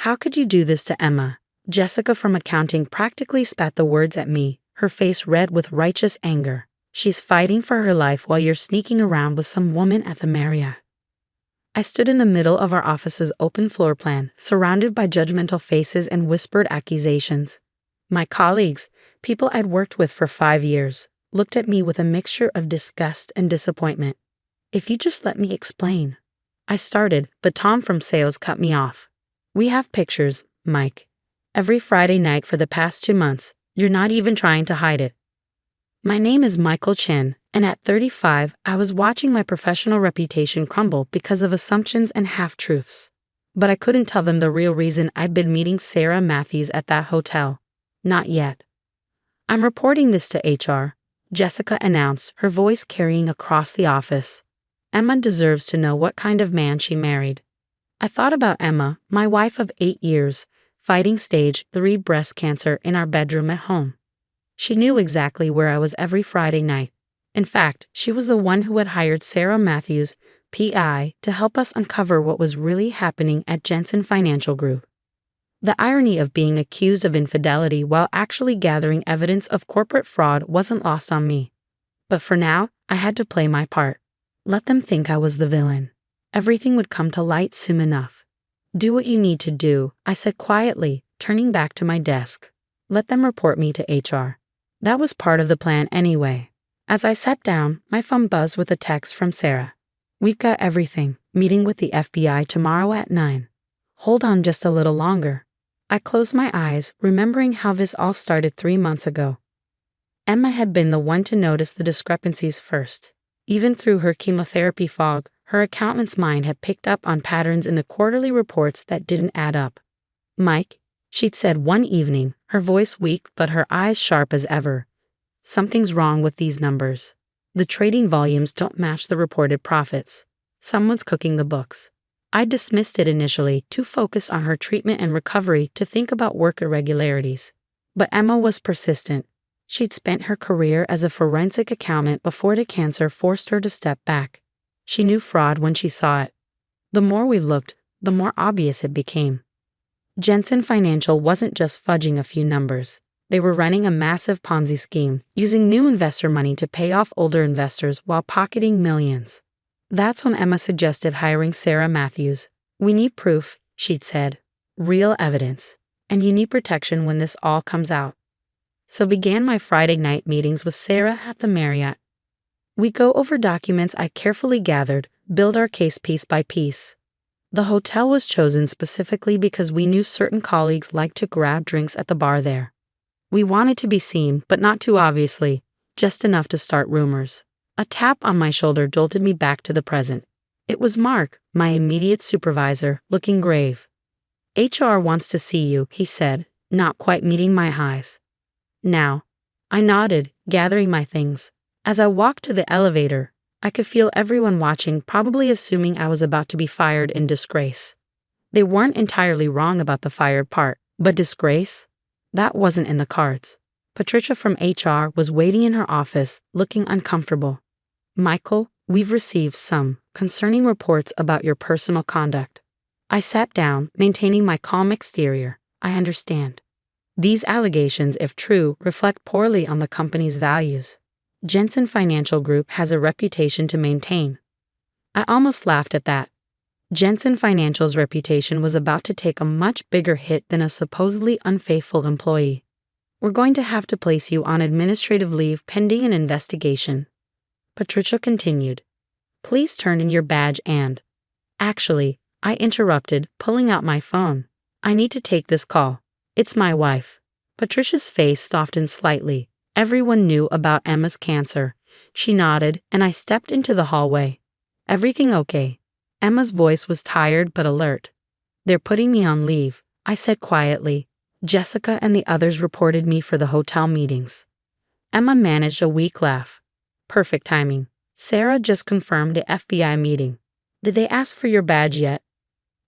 How could you do this to Emma? Jessica from accounting practically spat the words at me, her face red with righteous anger. She's fighting for her life while you're sneaking around with some woman at the Marriott. I stood in the middle of our office's open floor plan, surrounded by judgmental faces and whispered accusations. My colleagues, people I'd worked with for 5 years, looked at me with a mixture of disgust and disappointment. If you just let me explain. I started, but Tom from sales cut me off. We have pictures, Mike. Every Friday night for the past 2 months, you're not even trying to hide it. My name is Michael Chen, and at 35, I was watching my professional reputation crumble because of assumptions and half-truths. But I couldn't tell them the real reason I'd been meeting Sarah Matthews at that hotel. Not yet. I'm reporting this to HR, Jessica announced, her voice carrying across the office. Emma deserves to know what kind of man she married. I thought about Emma, my wife of 8 years, fighting stage 3 breast cancer in our bedroom at home. She knew exactly where I was every Friday night. In fact, she was the one who had hired Sarah Matthews, PI, to help us uncover what was really happening at Jensen Financial Group. The irony of being accused of infidelity while actually gathering evidence of corporate fraud wasn't lost on me. But for now, I had to play my part. Let them think I was the villain. Everything would come to light soon enough. Do what you need to do, I said quietly, turning back to my desk. Let them report me to HR. That was part of the plan anyway. As I sat down, my phone buzzed with a text from Sarah. We've got everything. Meeting with the FBI tomorrow at 9. Hold on just a little longer. I closed my eyes, remembering how this all started 3 months ago. Emma had been the one to notice the discrepancies first. Even through her chemotherapy fog, her accountant's mind had picked up on patterns in the quarterly reports that didn't add up. Mike, she'd said one evening, her voice weak but her eyes sharp as ever. Something's wrong with these numbers. The trading volumes don't match the reported profits. Someone's cooking the books. I dismissed it initially, too focused on her treatment and recovery to think about work irregularities. But Emma was persistent. She'd spent her career as a forensic accountant before the cancer forced her to step back. She knew fraud when she saw it. The more we looked, the more obvious it became. Jensen Financial wasn't just fudging a few numbers. They were running a massive Ponzi scheme, using new investor money to pay off older investors while pocketing millions. That's when Emma suggested hiring Sarah Matthews. We need proof, she'd said. Real evidence. And you need protection when this all comes out. So began my Friday night meetings with Sarah at the Marriott. We go over documents I carefully gathered, build our case piece by piece. The hotel was chosen specifically because we knew certain colleagues liked to grab drinks at the bar there. We wanted to be seen, but not too obviously, just enough to start rumors. A tap on my shoulder jolted me back to the present. It was Mark, my immediate supervisor, looking grave. HR wants to see you, he said, not quite meeting my highs. Now. I nodded, gathering my things. As I walked to the elevator, I could feel everyone watching probably assuming I was about to be fired in disgrace. They weren't entirely wrong about the fired part, but disgrace? That wasn't in the cards. Patricia from HR was waiting in her office, looking uncomfortable. Michael, we've received some concerning reports about your personal conduct. I sat down, maintaining my calm exterior. I understand. These allegations, if true, reflect poorly on the company's values. Jensen Financial Group has a reputation to maintain. I almost laughed at that. Jensen Financial's reputation was about to take a much bigger hit than a supposedly unfaithful employee. We're going to have to place you on administrative leave pending an investigation. Patricia continued. Please turn in your badge and... Actually, I interrupted, pulling out my phone. I need to take this call. It's my wife. Patricia's face softened slightly. Everyone knew about Emma's cancer. She nodded, and I stepped into the hallway. Everything okay? Emma's voice was tired but alert. They're putting me on leave, I said quietly. Jessica and the others reported me for the hotel meetings. Emma managed a weak laugh. Perfect timing. Sarah just confirmed the FBI meeting. Did they ask for your badge yet?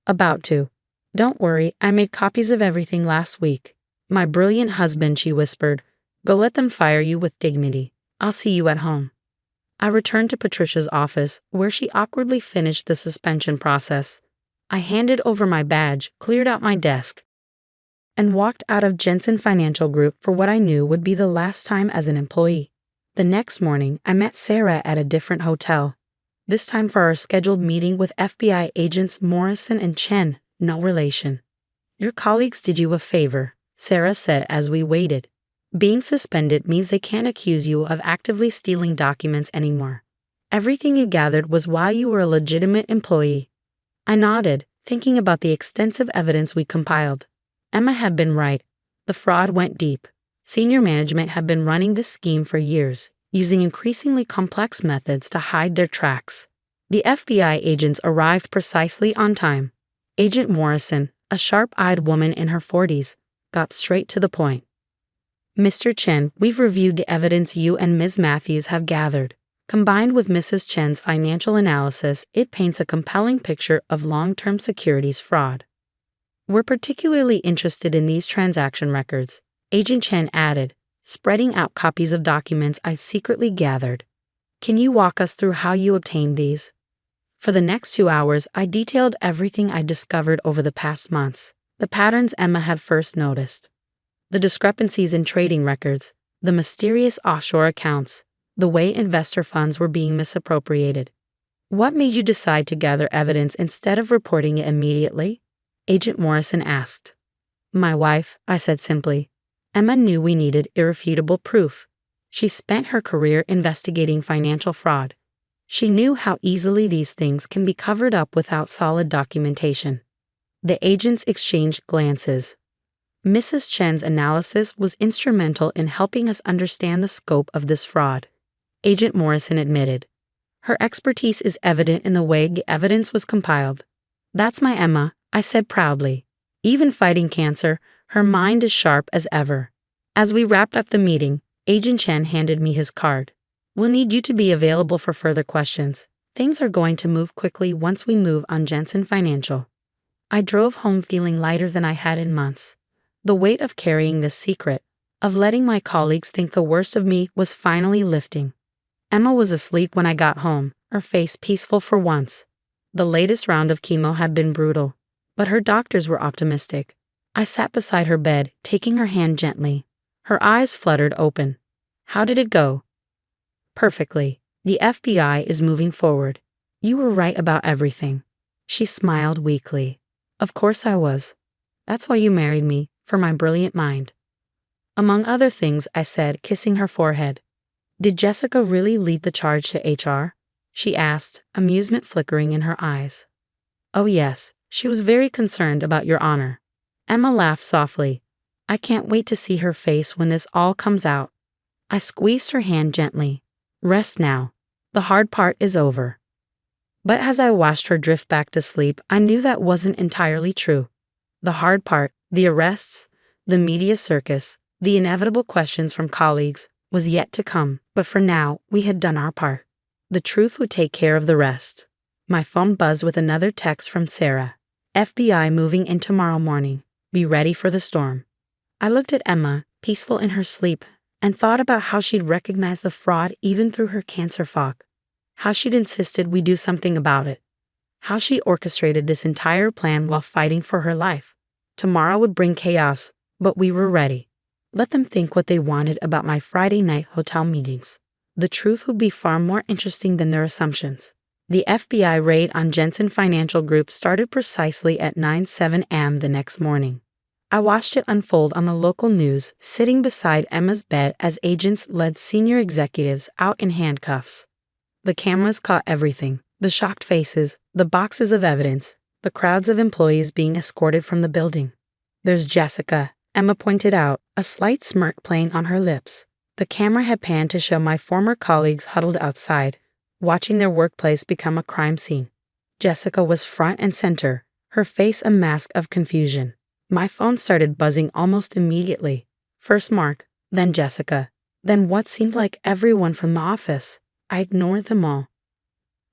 About to. Don't worry, I made copies of everything last week. My brilliant husband, she whispered. Go let them fire you with dignity. I'll see you at home. I returned to Patricia's office, where she awkwardly finished the suspension process. I handed over my badge, cleared out my desk, and walked out of Jensen Financial Group for what I knew would be the last time as an employee. The next morning, I met Sarah at a different hotel, this time for our scheduled meeting with FBI agents Morrison and Chen, no relation. "Your colleagues did you a favor," Sarah said as we waited. "Being suspended means they can't accuse you of actively stealing documents anymore. Everything you gathered was while you were a legitimate employee." I nodded, thinking about the extensive evidence we compiled. Emma had been right. The fraud went deep. Senior management had been running this scheme for years, using increasingly complex methods to hide their tracks. The FBI agents arrived precisely on time. Agent Morrison, a sharp-eyed woman in her 40s, got straight to the point. "Mr. Chen, we've reviewed the evidence you and Ms. Matthews have gathered. Combined with Mrs. Chen's financial analysis, it paints a compelling picture of long-term securities fraud. We're particularly interested in these transaction records," Agent Chen added, spreading out copies of documents I secretly gathered. "Can you walk us through how you obtained these?" For the next 2 hours, I detailed everything I discovered over the past months, the patterns Emma had first noticed, the discrepancies in trading records, the mysterious offshore accounts, the way investor funds were being misappropriated. "What made you decide to gather evidence instead of reporting it immediately?" Agent Morrison asked. "My wife," I said simply. Emma knew we needed irrefutable proof. She spent her career investigating financial fraud. She knew how easily these things can be covered up without solid documentation. The agents exchanged glances. Mrs. Chen's analysis was instrumental in helping us understand the scope of this fraud, Agent Morrison admitted. "Her expertise is evident in the way the evidence was compiled." "That's my Emma," I said proudly. Even fighting cancer, her mind is sharp as ever. As we wrapped up the meeting, Agent Chen handed me his card. "We'll need you to be available for further questions. Things are going to move quickly once we move on Jensen Financial." I drove home feeling lighter than I had in months. The weight of carrying this secret, of letting my colleagues think the worst of me, was finally lifting. Emma was asleep when I got home, her face peaceful for once. The latest round of chemo had been brutal, but her doctors were optimistic. I sat beside her bed, taking her hand gently. Her eyes fluttered open. "How did it go?" "Perfectly. The FBI is moving forward. You were right about everything." She smiled weakly. "Of course I was. That's why you married me, for my brilliant mind." "Among other things," I said, kissing her forehead. "Did Jessica really lead the charge to HR?" she asked, amusement flickering in her eyes. "Oh yes, she was very concerned about your honor." Emma laughed softly. "I can't wait to see her face when this all comes out." I squeezed her hand gently. "Rest now. The hard part is over." But as I watched her drift back to sleep, I knew that wasn't entirely true. The hard part, the arrests, the media circus, the inevitable questions from colleagues, was yet to come. But for now, we had done our part. The truth would take care of the rest. My phone buzzed with another text from Sarah. "FBI moving in tomorrow morning. Be ready for the storm." I looked at Emma, peaceful in her sleep, and thought about how she'd recognized the fraud even through her cancer fog. How she'd insisted we do something about it. How she orchestrated this entire plan while fighting for her life. Tomorrow would bring chaos, but we were ready. Let them think what they wanted about my Friday night hotel meetings. The truth would be far more interesting than their assumptions. The FBI raid on Jensen Financial Group started precisely at 9:07 a.m. the next morning. I watched it unfold on the local news, sitting beside Emma's bed as agents led senior executives out in handcuffs. The cameras caught everything: the shocked faces, the boxes of evidence, the crowds of employees being escorted from the building. "There's Jessica," Emma pointed out, a slight smirk playing on her lips. The camera had panned to show my former colleagues huddled outside, watching their workplace become a crime scene. Jessica was front and center, her face a mask of confusion. My phone started buzzing almost immediately. First Mark, then Jessica, then what seemed like everyone from the office. I ignored them all.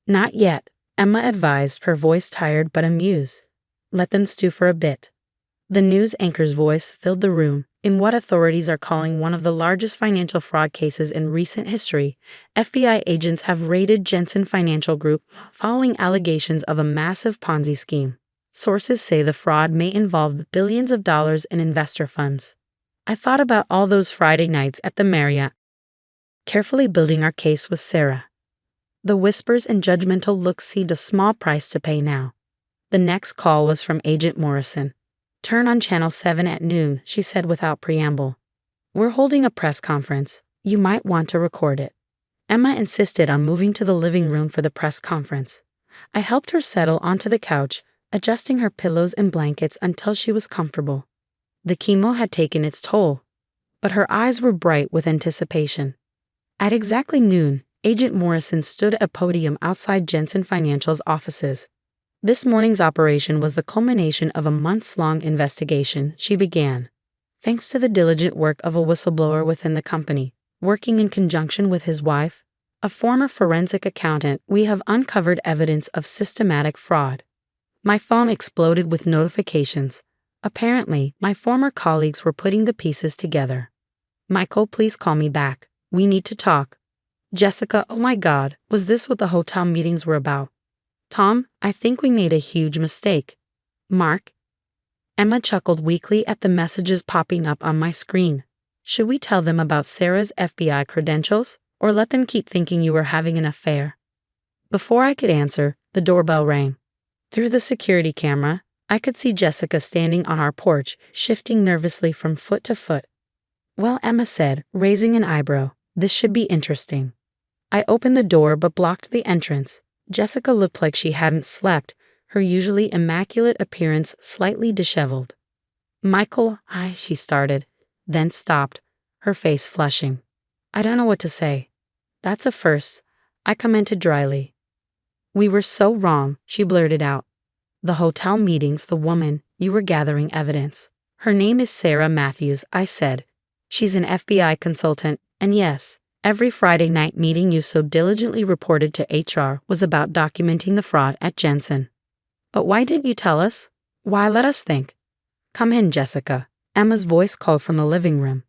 "Not yet," Emma advised, her voice tired but amused. "Let them stew for a bit." The news anchor's voice filled the room. "In what authorities are calling one of the largest financial fraud cases in recent history, FBI agents have raided Jensen Financial Group following allegations of a massive Ponzi scheme. Sources say the fraud may involve billions of dollars in investor funds. I thought about all those Friday nights at the Marriott, carefully building our case with Sarah. The whispers and judgmental looks seemed a small price to pay now. The next call was from Agent Morrison. "Turn on Channel 7 at noon," she said without preamble. "We're holding a press conference. You might want to record it." Emma insisted on moving to the living room for the press conference. I helped her settle onto the couch, adjusting her pillows and blankets until she was comfortable. The chemo had taken its toll, but her eyes were bright with anticipation. At exactly noon, Agent Morrison stood at a podium outside Jensen Financial's offices. This morning's operation was the culmination of a months-long investigation, she began. Thanks to the diligent work of a whistleblower within the company, working in conjunction with his wife, a former forensic accountant, we have uncovered evidence of systematic fraud. My phone exploded with notifications. Apparently, my former colleagues were putting the pieces together. "Michael, please call me back. We need to talk." "Jessica, oh my God, was this what the hotel meetings were about?" "Tom, I think we made a huge mistake." "Mark?" Emma chuckled weakly at the messages popping up on my screen. "Should we tell them about Sarah's FBI credentials, or let them keep thinking you were having an affair?" Before I could answer, the doorbell rang. Through the security camera, I could see Jessica standing on our porch, shifting nervously from foot to foot. "Well," Emma said, raising an eyebrow, "this should be interesting." I opened the door but blocked the entrance. Jessica looked like she hadn't slept, her usually immaculate appearance slightly disheveled. "Michael, she started, then stopped, her face flushing. "I don't know what to say." "That's a first," I commented dryly. "We were so wrong," she blurted out. "The hotel meetings, the woman, you were gathering evidence. Her name is Sarah Matthews," I said. "She's an FBI consultant, and yes, every Friday night meeting you so diligently reported to HR was about documenting the fraud at Jensen." "But why didn't you tell us? Why let us think?" "Come in, Jessica," Emma's voice called from the living room.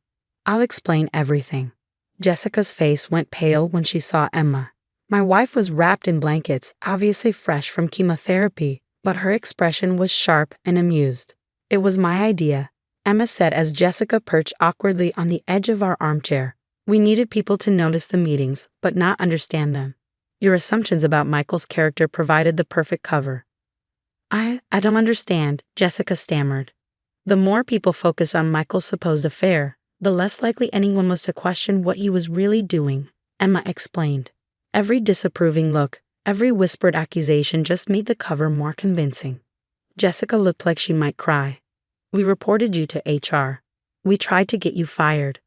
"I'll explain everything." Jessica's face went pale when she saw Emma. My wife was wrapped in blankets, obviously fresh from chemotherapy, but her expression was sharp and amused. "It was my idea," Emma said as Jessica perched awkwardly on the edge of our armchair. "We needed people to notice the meetings, but not understand them. Your assumptions about Michael's character provided the perfect cover." I don't understand," Jessica stammered. "The more people focused on Michael's supposed affair, the less likely anyone was to question what he was really doing," Emma explained. Every disapproving look, every whispered accusation just made the cover more convincing. Jessica looked like she might cry. "We reported you to HR. We tried to get you fired."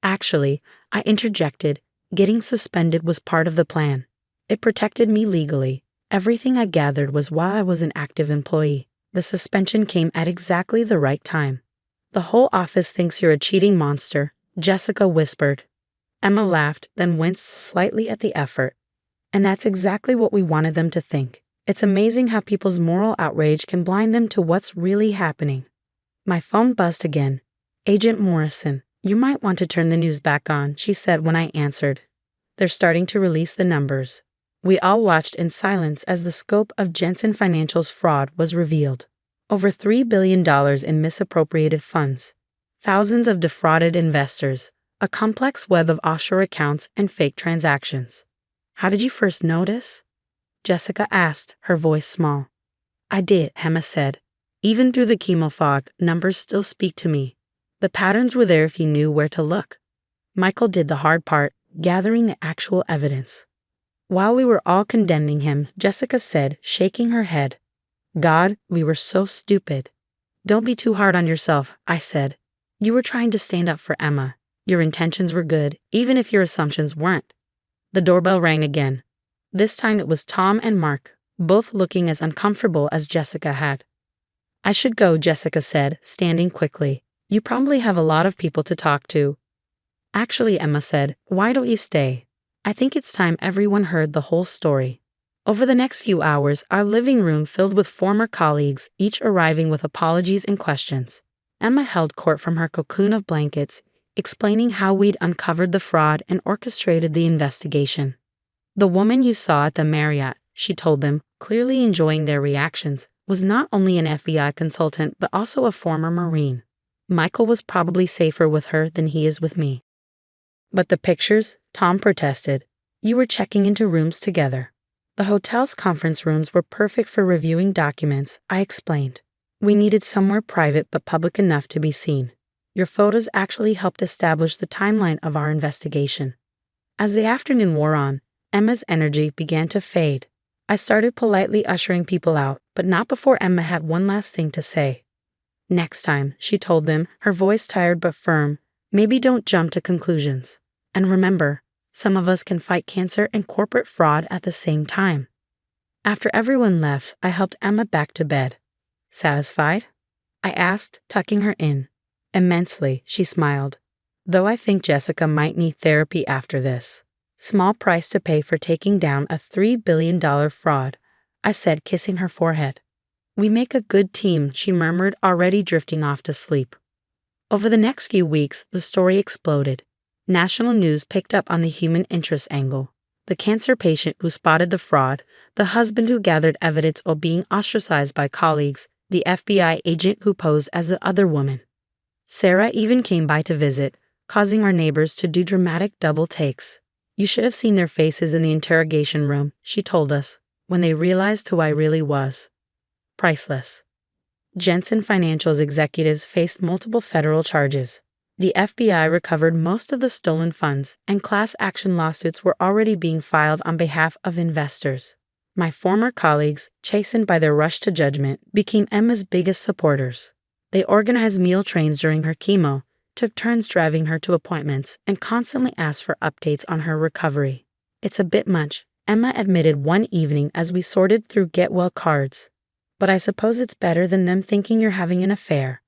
"Actually," I interjected, "getting suspended was part of the plan. It protected me legally. Everything I gathered was while I was an active employee. The suspension came at exactly the right time." "The whole office thinks you're a cheating monster," Jessica whispered. Emma laughed, then winced slightly at the effort. "And that's exactly what we wanted them to think. It's amazing how people's moral outrage can blind them to what's really happening." My phone buzzed again. "Agent Morrison, you might want to turn the news back on," she said when I answered. "They're starting to release the numbers." We all watched in silence as the scope of Jensen Financial's fraud was revealed. Over $3 billion in misappropriated funds. Thousands of defrauded investors. A complex web of offshore accounts and fake transactions. "How did you first notice?" Jessica asked, her voice small. "I did," Emma said. "Even through the chemo fog, numbers still speak to me. The patterns were there if you knew where to look." Michael did the hard part, gathering the actual evidence. While we were all condemning him, Jessica said, shaking her head, "God, we were so stupid." "Don't be too hard on yourself," I said. "You were trying to stand up for Emma. Your intentions were good, even if your assumptions weren't." The doorbell rang again. This time it was Tom and Mark, both looking as uncomfortable as Jessica had. "I should go," Jessica said, standing quickly. "You probably have a lot of people to talk to." "Actually," Emma said, "why don't you stay? I think it's time everyone heard the whole story." Over the next few hours, our living room filled with former colleagues, each arriving with apologies and questions. Emma held court from her cocoon of blankets, explaining how we'd uncovered the fraud and orchestrated the investigation. "The woman you saw at the Marriott," she told them, clearly enjoying their reactions, was not only an FBI consultant but also a former Marine. Michael was probably safer with her than he is with me. But the pictures, Tom protested. You were checking into rooms together. The hotel's conference rooms were perfect for reviewing documents, I explained. We needed somewhere private but public enough to be seen. Your photos actually helped establish the timeline of our investigation. As the afternoon wore on, Emma's energy began to fade. I started politely ushering people out, but not before Emma had one last thing to say. Next time, she told them, her voice tired but firm, maybe don't jump to conclusions. And remember, some of us can fight cancer and corporate fraud at the same time. After everyone left, I helped Emma back to bed. Satisfied? I asked, tucking her in. Immensely, she smiled. Though I think Jessica might need therapy after this. Small price to pay for taking down a $3 billion fraud, I said, kissing her forehead. We make a good team, she murmured, already drifting off to sleep. Over the next few weeks, the story exploded. National news picked up on the human interest angle. The cancer patient who spotted the fraud, the husband who gathered evidence while being ostracized by colleagues, the FBI agent who posed as the other woman. Sarah even came by to visit, causing our neighbors to do dramatic double takes. You should have seen their faces in the interrogation room, she told us, when they realized who I really was. Priceless. Jensen Financial's executives faced multiple federal charges. The FBI recovered most of the stolen funds, and class action lawsuits were already being filed on behalf of investors. My former colleagues, chastened by their rush to judgment, became Emma's biggest supporters. They organized meal trains during her chemo, took turns driving her to appointments, and constantly asked for updates on her recovery. It's a bit much, Emma admitted one evening as we sorted through get-well cards. But I suppose it's better than them thinking you're having an affair.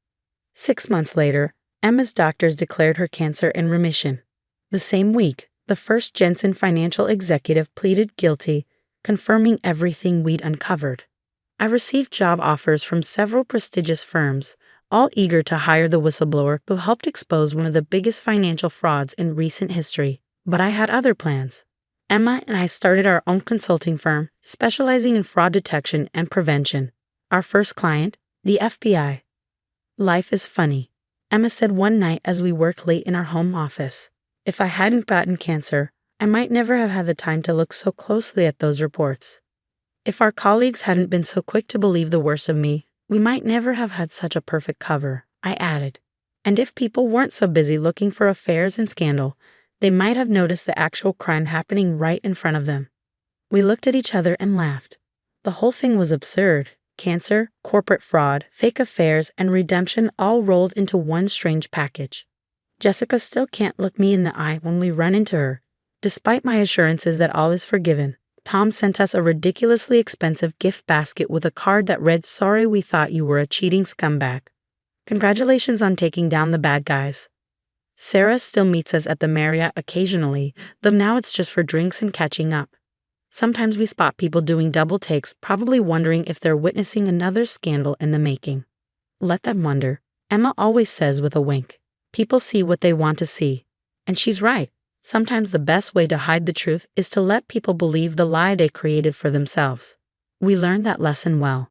6 months later, Emma's doctors declared her cancer in remission. The same week, the first Jensen Financial executive pleaded guilty, confirming everything we'd uncovered. I received job offers from several prestigious firms, all eager to hire the whistleblower who helped expose one of the biggest financial frauds in recent history. But I had other plans. Emma and I started our own consulting firm, specializing in fraud detection and prevention. Our first client, the FBI. Life is funny, Emma said one night as we worked late in our home office. If I hadn't gotten cancer, I might never have had the time to look so closely at those reports. If our colleagues hadn't been so quick to believe the worst of me, we might never have had such a perfect cover, I added. And if people weren't so busy looking for affairs and scandal, they might have noticed the actual crime happening right in front of them. We looked at each other and laughed. The whole thing was absurd. Cancer, corporate fraud, fake affairs, and redemption all rolled into one strange package. Jessica still can't look me in the eye when we run into her. Despite my assurances that all is forgiven, Tom sent us a ridiculously expensive gift basket with a card that read, "Sorry we thought you were a cheating scumbag. Congratulations on taking down the bad guys." Sarah still meets us at the Marriott occasionally, though now it's just for drinks and catching up. Sometimes we spot people doing double takes, probably wondering if they're witnessing another scandal in the making. Let them wonder, Emma always says with a wink. People see what they want to see. And she's right. Sometimes the best way to hide the truth is to let people believe the lie they created for themselves. We learned that lesson well.